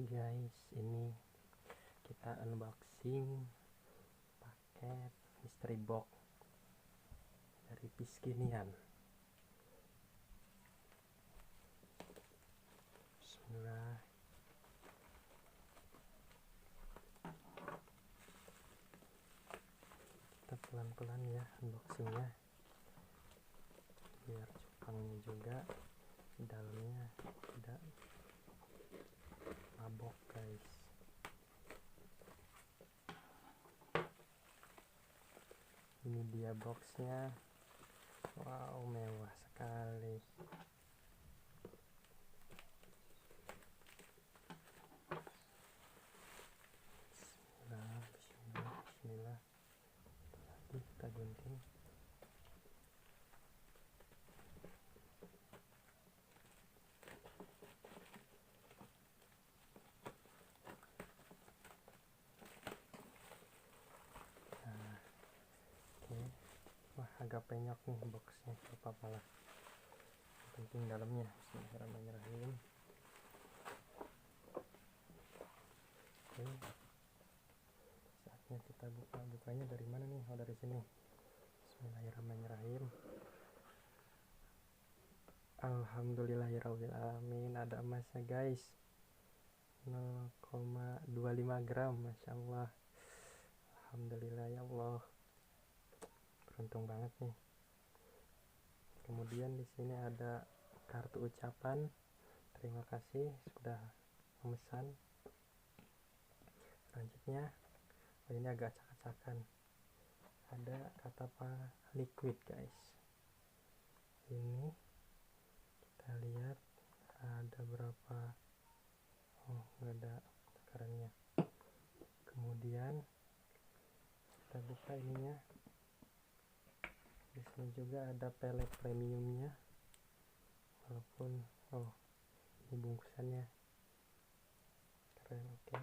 Oke guys, ini kita unboxing paket mystery box dari Piskinian. Bismillah. Kita pelan-pelan ya unboxingnya, biar cupangnya juga di dalamnya tidak mabok guys. Ini dia boxnya. Wow, mewah sekali. Bismillah, bismillah, bismillah. Lagi kita gunting. Nah, oke. Wah, agak penyok nih boxnya, apa-apa lah. Yang penting dalamnya. Bismillahirrahmanirrahim. Oke, saatnya kita bukanya dari mana nih? Oh, dari sini. Bismillahirrahmanirrahim. Alhamdulillahirrahmanirrahim. Ada emasnya guys, 0,25 gram. Masya Allah, alhamdulillah ya Allah, beruntung banget nih. Kemudian di sini ada kartu ucapan terima kasih sudah memesan. Selanjutnya, oh ini agak acak-acakan, ada kata apa liquid guys. Ini kita lihat ada berapa, oh nggak ada takarannya. Kemudian kita buka ininya. Di sini juga ada pelet premiumnya, walaupun oh ini bungkusannya keren. Oke.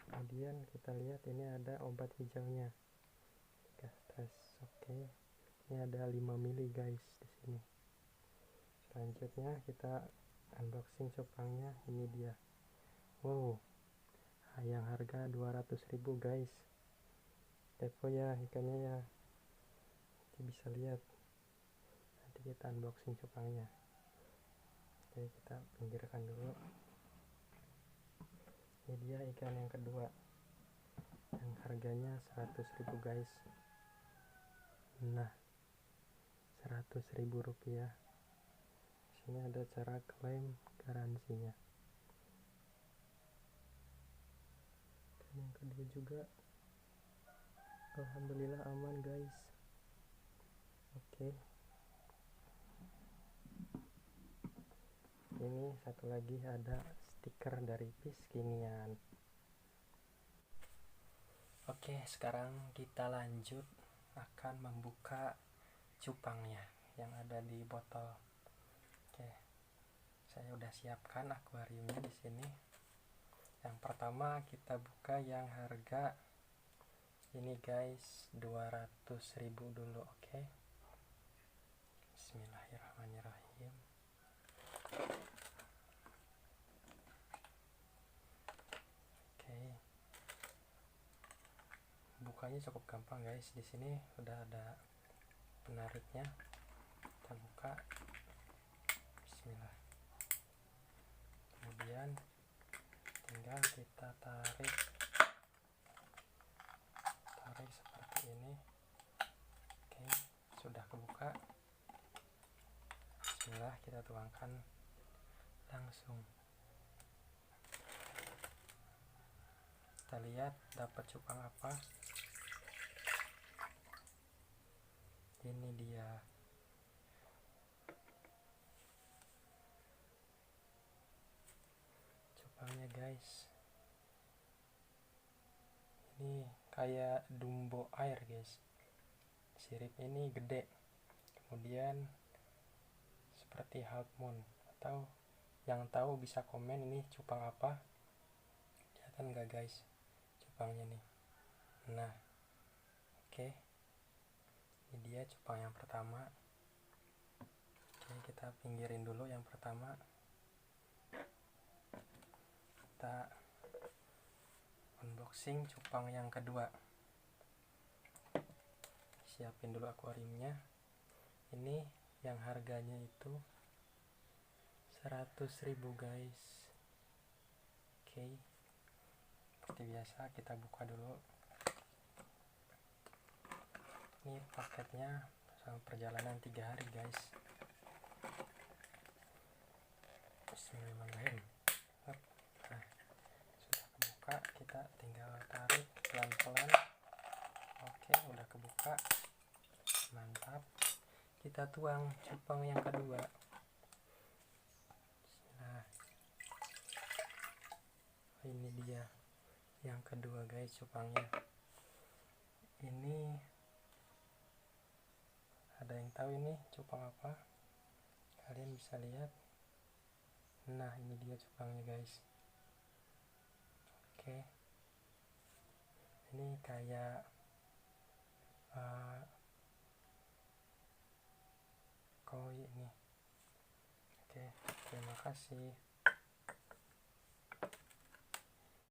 Kemudian kita lihat ini ada obat hijaunya, Gastres. Oke, ini ada 5 mili guys di sini. Selanjutnya kita unboxing cupangnya. Ini dia. Wow, yang harga 200.000 guys. Kepo ya ikannya ya, nanti bisa lihat. Nanti kita unboxing cupangnya. Oke, kita pinggirkan dulu. Ini dia ikan yang kedua, yang harganya 100.000 guys. Nah, 100.000 rupiah. Sini ada cara klaim garansinya. Dan yang kedua juga, alhamdulillah aman guys. Oke. Ini satu lagi ada stiker dari Piskinian. Oke, sekarang kita lanjut akan membuka cupangnya yang ada di botol. Oke, saya udah siapkan akuariumnya di sini. Yang pertama kita buka yang harga ini guys, 200.000 dulu. Oke. Bismillahirrahmanirrahim. Oke. Bukanya cukup gampang guys. Di sini udah ada penariknya. Kita buka. Bismillah. Kemudian tinggal kita tarik seperti ini. Oke, sudah kebuka. Bismillah, kita tuangkan langsung. Kita lihat dapat cupang apa. Ini dia. Cupangnya guys. Ini kayak Dumbo air guys. Sirip ini gede. Kemudian seperti half moon. Atau yang tahu bisa komen ini cupang apa. Kelihatan nggak guys cupangnya nih. Nah, oke. Ini dia cupang yang pertama. Oke, kita pinggirin dulu yang pertama. kita unboxing cupang yang kedua. Siapin dulu akuariumnya. Ini yang harganya itu 100.000 guys. Oke, seperti biasa kita buka dulu. Ini paketnya sama perjalanan 3 hari guys. Bismillahirrahmanirrahim. Nah, sudah kebuka, kita tinggal tarik pelan-pelan. Oke, udah kebuka, mantap. Kita tuang cupang yang kedua. Nah, ini dia yang kedua guys, cupangnya. Ini ada yang tahu ini cupang apa? Kalian bisa lihat. Nah, ini dia cupangnya guys. Oke, ini kayak koi ini. Oke, terima kasih.